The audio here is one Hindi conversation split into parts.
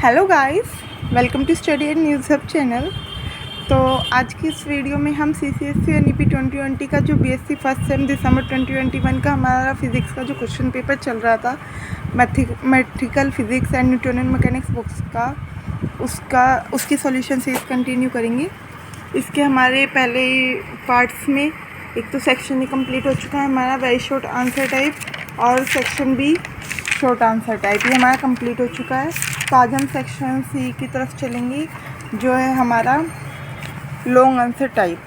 Hello guys, welcome to study and news hub channel. तो आज की इस वीडियो में हम CCSE NEP 2020 का जो BSc फर्स्ट सेम दिसंबर 2021 का हमारा फिज़िक्स का जो क्वेश्चन पेपर चल रहा था, mathematical physics and Newtonian mechanics books का उसकी सॉल्यूशन सीरीज कंटिन्यू करेंगे। इसके हमारे पहले पार्ट्स में एक तो सेक्शन ही कंप्लीट हो चुका है हमारा वेरी शॉर्ट आंसर टाइप, और सेक्शन भी शॉर्ट आंसर टाइप ये हमारा कंप्लीट हो चुका है। तो आज हम सेक्शन सी की तरफ चलेंगे जो है हमारा लॉन्ग आंसर टाइप।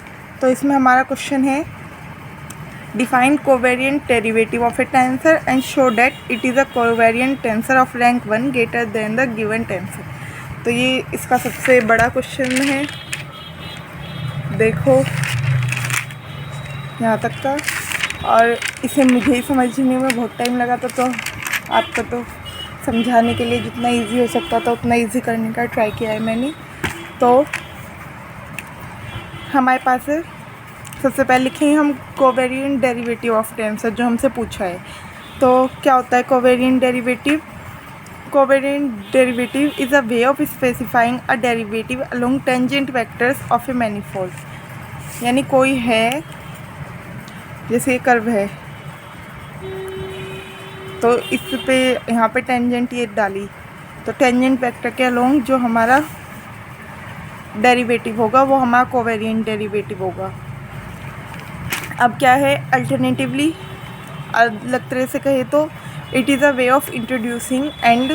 तो इसमें हमारा क्वेश्चन है define covariant derivative of A tensor and show that it is a covariant tensor of rank 1 greater than the given tensor. तो ये इसका सबसे बड़ा क्वेश्चन है, देखो यहाँ तक का, और इसे मुझे ही समझने में बहुत टाइम लगा था, तो आपको तो समझाने के लिए जितना इजी हो सकता था उतना इजी करने का ट्राई किया है मैंने। तो हमारे पास है, सबसे पहले लिखेंगे हम कोवेरिएंट डेरिवेटिव ऑफ टेंसर जो हमसे पूछा है। तो क्या होता है covariant derivative? Covariant derivative is a way of specifying a derivative along tangent vectors of A manifold. यानी कोई है, जैसे ये कर्व है, तो इस पे यहाँ पे टेंजेंट ये डाली, तो टेंजेंट वेक्टर के अलोंग जो हमारा डेरिवेटिव होगा वो हमारा कोवेरिएंट डेरिवेटिव होगा। अब क्या है, अल्टरनेटिवली अलग तरह से कहे तो it is a way of introducing and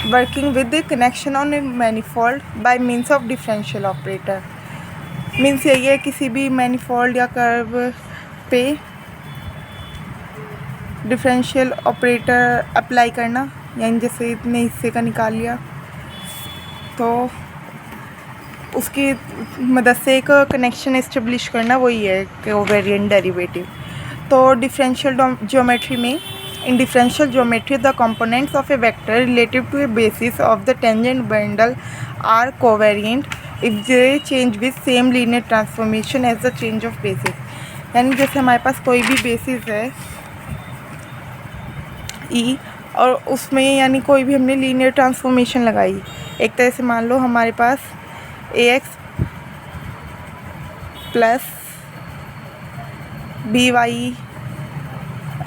working with the connection on A manifold bye means of differential operator. Means यही है किसी भी मैनिफोल्ड या कर्व पे डिफरेंशियल ऑपरेटर अप्लाई करना, यानी जैसे इतने हिस्से का निकाल लिया तो उसकी मदद से एक कनेक्शन इस्टेब्लिश करना, वही है कोवेरिएंट डेरिवेटिव। तो डिफरेंशियल ज्योमेट्री में, in differential geometry the components of a vector relative to a basis of the tangent bundle are covariant if they change with same linear transformation as the change of basis. यानी जैसे हमारे पास कोई भी बेसिस है ई, और उसमें यानी कोई भी हमने लीनियर ट्रांसफॉर्मेशन लगाई, एक तरह से मान लो हमारे पास ax प्लस by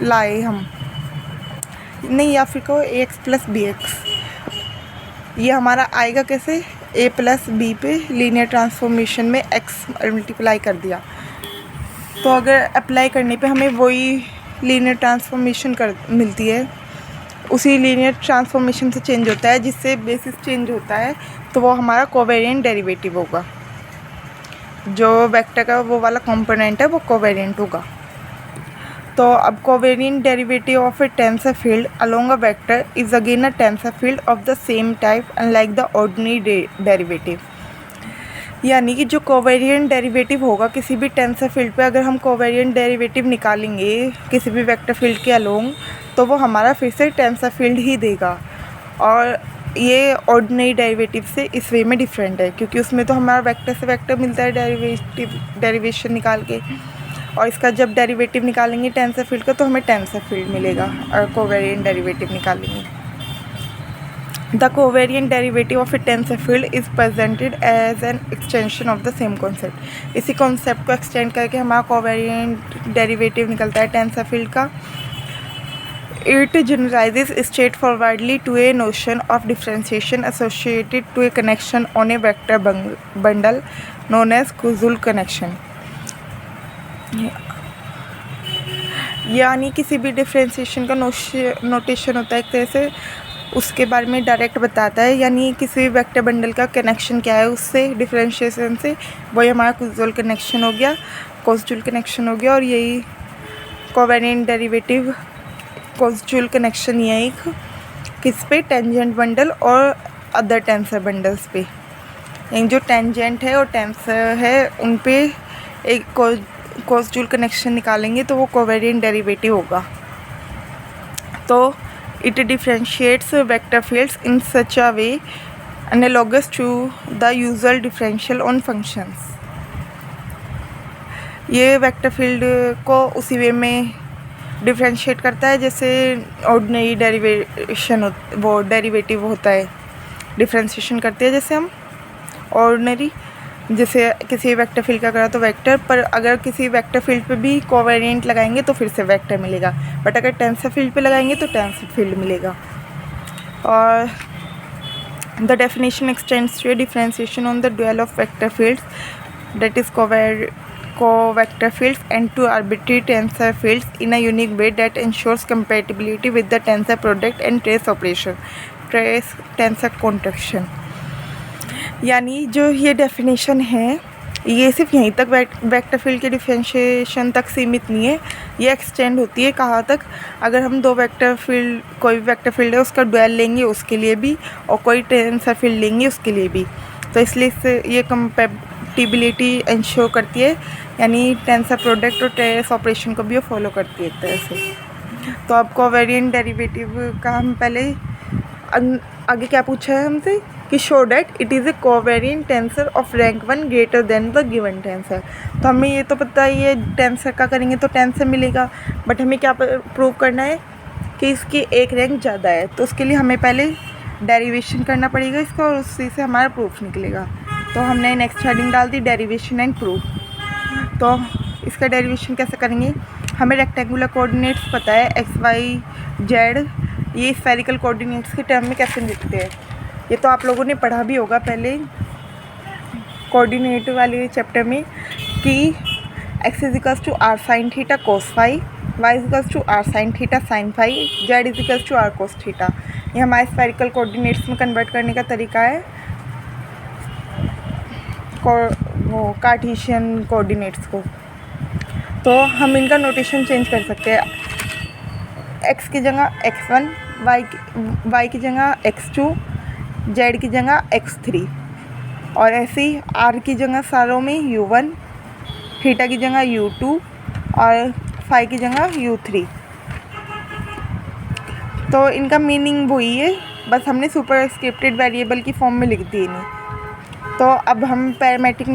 लाए हम, नहीं, या फिर कहो ax प्लस bx, ये हमारा आएगा कैसे, a प्लस b पे लीनियर ट्रांसफॉर्मेशन में x मल्टीप्लाई कर दिया। तो अगर अप्लाई करने पे हमें वही लीनियर ट्रांसफॉर्मेशन मिलती है, उसी लीनियर ट्रांसफॉर्मेशन से चेंज होता है जिससे बेसिस चेंज होता है, तो वो हमारा कोवेरिएंट डेरिवेटिव होगा। जो वेक्टर का वो वाला कंपोनेंट है वो कोवेरिएंट होगा। तो अब covariant derivative of A tensor field along a vector is again a tensor field of the same type unlike the ordinary derivative. यानी कि जो कोवेरिएंट डेरिवेटिव होगा किसी भी टेंसर फील्ड पे, अगर हम कोवेरिएंट डेरिवेटिव निकालेंगे किसी भी वेक्टर फील्ड के अलोंग, तो वो हमारा फिर से टेंसर फील्ड ही देगा। और ये ऑर्डिनरी डेरिवेटिव से इस वे में डिफरेंट है, क्योंकि उसमें तो हमारा वेक्टर से वेक्टर मिलता है डेरिवेशन निकाल के, और इसका जब डेरिवेटिव निकालेंगे टेंसर फील्ड का तो हमें टेंसर फील्ड मिलेगा, और कोवेरिएंट डेरिवेटिव निकालेंगे। The covariant derivative of a tensor field is presented as an extension of the same concept। इसी कॉन्सेप्ट को एक्सटेंड करके हमारा कोवेरिएंट डेरिवेटिव निकलता है टेंसर फील्ड का। It generalizes straightforwardly to a notion of differentiation associated to a connection on a vector bundle known as causal connection। यानी किसी भी डिफ्रेंशिएशन का नोटेशन होता है एक तरह से, उसके बारे में डायरेक्ट बताता है, यानी किसी भी वेक्टर बंडल का कनेक्शन क्या है उससे, डिफरेंशिएशन से, वही हमारा कॉजल कनेक्शन हो गया, कॉजल कनेक्शन हो गया। और यही कोवेरिएंट डेरिवेटिव कॉजल कनेक्शन ये है एक किस पे, टेंजेंट बंडल और अदर टेंसर बंडल्स पे। यानी जो टेंजेंट है और टेंसर है उन पे एक कॉजल कनेक्शन निकालेंगे तो वो कोवेरिएंट डेरिवेटिव होगा। तो it differentiates vector fields in such a way analogous to the usual differential on functions। ये वेक्टर फील्ड को उसी वे में डिफ्रेंशिएट करता है जैसे ऑर्डिनरी डेरिवेशन वो डेरिवेटिव होता है, डिफ्रेंशिएशन करते हैं जैसे हम ऑर्डिनरी, जैसे किसी वेक्टर फील्ड का करा तो वेक्टर, पर अगर किसी वेक्टर फील्ड पे भी कोवेरिएंट लगाएंगे तो फिर से वेक्टर मिलेगा, बट अगर टेंसर फील्ड पे लगाएंगे तो टेंसर फील्ड मिलेगा। और the definition extends to differentiation on the dual of vector fields that is co-vector fields and two arbitrary tensor fields in a unique way that ensures compatibility with the tensor product and trace operation, trace tensor contraction। यानी जो ये डेफिनेशन है ये सिर्फ यहीं तक वेक्टर फील्ड के डिफ्रेंशिएशन तक सीमित नहीं है, ये एक्सटेंड होती है कहाँ तक, अगर हम दो वेक्टर फील्ड, कोई भी वेक्टर फील्ड है उसका ड्यूअल लेंगे उसके लिए भी और कोई टेंसर फील्ड लेंगे उसके लिए भी, तो इसलिए इससे ये कंपैटिबिलिटी इंश्योर करती है, यानी टेंसर प्रोडक्ट और ट्रेस ऑपरेशन को भी वो फॉलो करती है एक तरह से। तो अब कोवेरिएंट डेरिवेटिव का हम पहले आगे क्या पूछा है हमसे कि show that it is a covariant tensor of rank 1 greater than the given tensor. तो हमें ये तो पता ही है टेंसर का करेंगे तो टेंसर मिलेगा, बट हमें क्या प्रूव करना है कि इसकी एक रैंक ज़्यादा है, तो उसके लिए हमें पहले डेरिवेशन करना पड़ेगा इसका और उसी से हमारा प्रूफ निकलेगा। तो हमने नेक्स्ट हेडिंग डाल दी डेरिवेशन एंड प्रूफ। तो इसका डेरिवेशन कैसे करेंगे, हमें रेक्टेंगुलर कोऑर्डिनेट्स पता है एक्स वाई जेड, ये स्फेरिकल कोऑर्डिनेट्स के टर्म में कैसे लिखते हैं ये तो आप लोगों ने पढ़ा भी होगा पहले कोऑर्डिनेट वाले चैप्टर में कि x equals to r sine theta cos phi, y equals to r sine theta sine phi, z equals to r cos theta. ये हमारे स्फेरिकल कोऑर्डिनेट्स में कन्वर्ट करने का तरीका है वो कार्टेशियन कोऑर्डिनेट्स को। तो हम इनका नोटेशन चेंज कर सकते हैं, एक्स की जगह x1, वाई की जगह x2, जेड की जगह x3, और ऐसे ही आर की जगह सारों में u1, थीटा की जगह u2 और फाई की जगह u3। तो इनका मीनिंग वही है, बस हमने सुपरस्क्रिप्टेड वेरिएबल की फॉर्म में लिख दी इन्हें। तो अब हम पैरामेट्रिक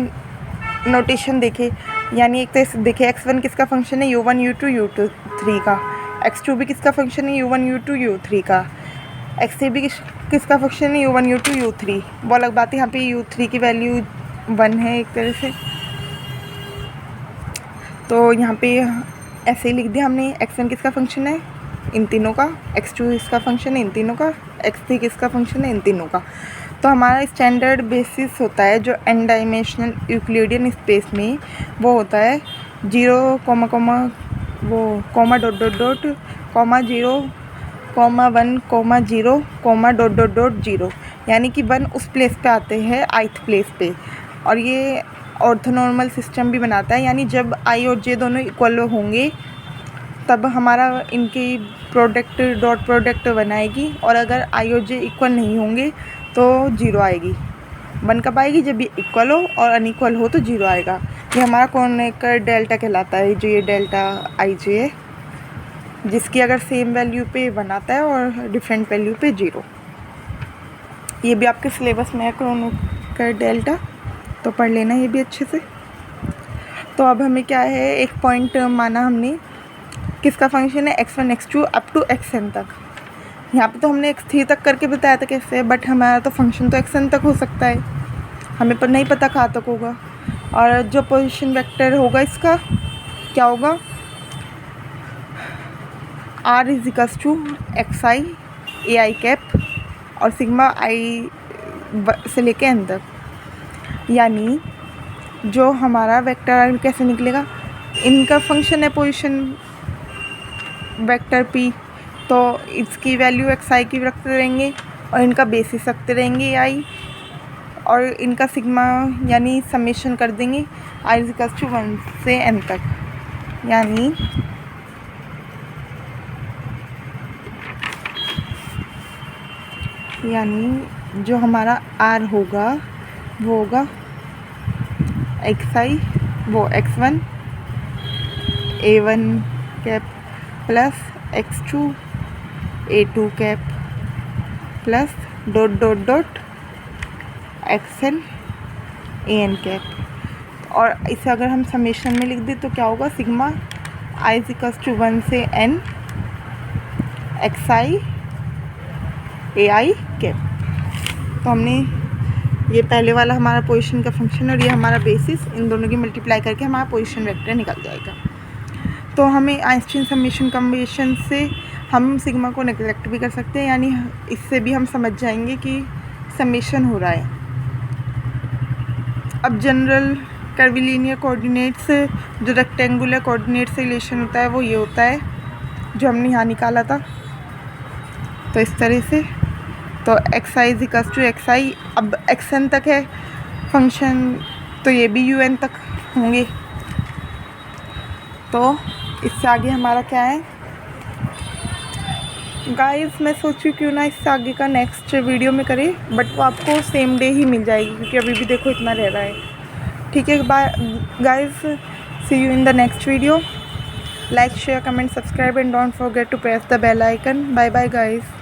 नोटेशन देखें, यानी एक तरह से देखें x1 किसका फंक्शन है u1 u2 u3 का, x2 भी किसका फंक्शन है u1 u2 u3 का, x3 भी किसका फंक्शन है u1 u2 u3। वो अलग बात है, यहाँ पे u3 की वैल्यू 1 है एक तरह से, तो यहाँ पे ऐसे ही लिख दिया हमने x1 किसका फंक्शन है इन तीनों का, x2 इसका फंक्शन है इन तीनों का, x3 किसका फंक्शन है इन तीनों का। तो हमारा स्टैंडर्ड बेसिस होता है जो n डायमेंशनल यूक्लिडियन स्पेस में वो होता है 0, वो comma dot dot dot comma 0, comma 1, comma 0, comma dot dot dot 0, यानी कि 1 उस प्लेस पे आते हैं ith प्लेस पे, और ये ऑर्थोनॉर्मल सिस्टम भी बनाता है, यानी जब i और j दोनों इक्वल होंगे तब हमारा इनकी प्रोडक्ट डॉट प्रोडक्ट बनाएगी, और अगर i और j इक्वल नहीं होंगे तो 0 आएगी। 1 कब आएगी, जब ये इक्वल हो, और अनइक्वल हो तो 0 आएगा। ये हमारा कॉर्नर डेल्टा कहलाता है, जो ये डेल्टा आई जे है, जिसकी अगर सेम वैल्यू पे 1 आता है और डिफरेंट वैल्यू पे 0। ये भी आपके सिलेबस में है कॉर्नर डेल्टा, तो पढ़ लेना ये भी अच्छे से। तो अब हमें क्या है, एक पॉइंट माना हमने किसका फंक्शन है x1 x2 up to xn तक। यहाँ पे तो हमने x3 तक करके बताया था कैसे, बट हमारा तो फंक्शन तो xn तक हो सकता है, हमें पर नहीं पता कहाँ तक होगा। और जो पोजीशन वेक्टर होगा इसका क्या होगा, r is equals to xi ai cap और सिग्मा i से लेके n तक, यानी जो हमारा वेक्टर कैसे निकलेगा, इनका फंक्शन है पोजीशन वेक्टर p, तो इसकी वैल्यू xi की रखते रहेंगे और इनका बेसिस रखते रहेंगे i, और इनका सिग्मा यानी समेशन कर देंगे i इज इक्वल्स टू 1 से n तक, यानी जो हमारा r होगा वो होगा xi वो x1 a1 cap plus x2 a2 cap plus dot dot dot xn an cap, और इसे अगर हम समेशन में लिख दें तो क्या होगा, sigma i is equals to 1 से n xi ai कैप। तो हमने ये पहले वाला हमारा पोजीशन का फंक्शन और ये हमारा बेसिस, इन दोनों की मल्टीप्लाई करके हमारा पोजीशन वेक्टर निकल जाएगा। तो हमें आइंस्टीन समेशन कन्वेंशन से हम सिग्मा को नेगलेक्ट भी कर सकते हैं, यानी इससे भी हम समझ जाएंगे कि समेशन हो रहा है। अब जनरल कर्विलिनियर कोऑर्डिनेट्स जो रेक्टेंगुलर कोऑर्डिनेट से रिलेशन होता है वो ये होता है जो हमने यहाँ निकाला था। तो इस तरह से तो x i equals to x i, अब एक्स एन तक है फंक्शन तो ये भी यू एन तक होंगे। तो इससे आगे हमारा क्या है गाइस, मैं सोचूं क्यों ना इससे आगे का नेक्स्ट वीडियो में करें, बट वो आपको सेम डे ही मिल जाएगी क्योंकि अभी भी देखो इतना रह रहा है। ठीक है, bye guys, see you in the next video. Like, share, comment, subscribe and don't forget to press the bell icon. Bye bye guys.